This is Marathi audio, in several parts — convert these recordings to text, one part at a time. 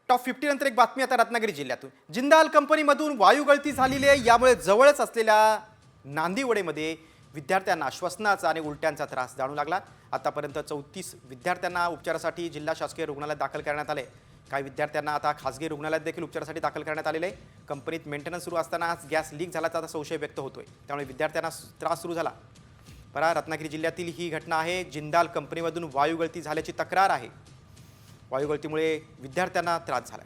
टॉप 50 नंतर एक बातमी आता रत्नागिरी जिल्ह्यातून। जिंदाल कंपनीमधून वायू गळती झालेली आहे। यामुळे जवळच असलेल्या नांदिवडेमध्ये विद्यार्थ्यांना श्वसनाचा आणि उलट्यांचा त्रास जाणू लागला। आतापर्यंत 34 विद्यार्थ्यांना उपचारासाठी जिल्हा शासकीय रुग्णालयात दाखल करण्यात आले। काही विद्यार्थ्यांना आता खासगी रुग्णालयात देखील उपचारासाठी दाखल करण्यात आलेले आहे। कंपनीत मेंटेनन्स सुरू असतानाच गॅस लीक झाल्याचा संशय व्यक्त होतोय, त्यामुळे विद्यार्थ्यांना त्रास सुरू झाला। रत्नागिरी जिल्ह्यातील ही घटना आहे। जिंदाल कंपनीमधून वायू गळती झाल्याची तक्रार आहे। वायू गळतीमुळे विद्यार्थ्यांना त्रास झाला।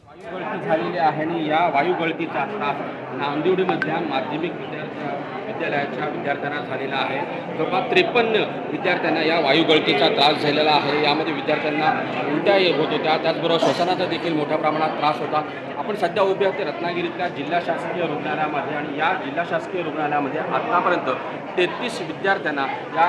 वायू गळती झालेली आहे आणि या वायू गळतीचा त्रास नांदिवडीमधल्या माध्यमिक विद्यालयाच्या विद्यार्थ्यांना झालेला आहे। जवळपास 53 विद्यार्थ्यांना या वायू गळतीचा त्रास झालेला आहे। यामध्ये विद्यार्थ्यांना उलट्या होत होत्या, त्याचबरोबर श्वसनाचा देखील मोठ्या प्रमाणात त्रास होता। आपण सध्या उभे आहोत रत्नागिरीतल्या जिल्हा शासकीय रुग्णालयामध्ये आणि या जिल्हा शासकीय रुग्णालयामध्ये आतापर्यंत 33 विद्यार्थ्यांना या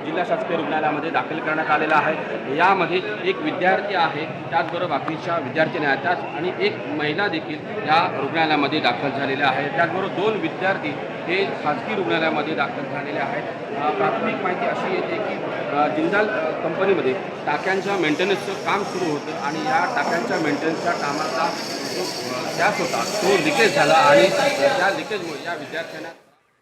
जिल्हा शासकीय रुग्णालयामध्ये दाखल करण्यात आलेला आहे। यामध्ये एक विद्यार्थी आहे, त्याचबरोबर बाकीच्या विद्यार्थिनी आहेत आणि एक महिला देखील या रुग्णालयामध्ये दाखल झालेल्या आहेत। त्याचबरोबर 2 विद्यार्थी हे खाजगी रुग्णालयामध्ये दाखल झालेले आहेत। प्राथमिक माहिती अशी येते की जिंदाल कंपनीमध्ये टाक्यांच्या मेंटेनन्सचं काम सुरू होतं आणि या टाक्यांच्या मेंटेनन्सच्या कामाचा जो गॅस होता तो लिकेज झाला आणि त्या लिकेजमुळे या विद्यार्थ्यांना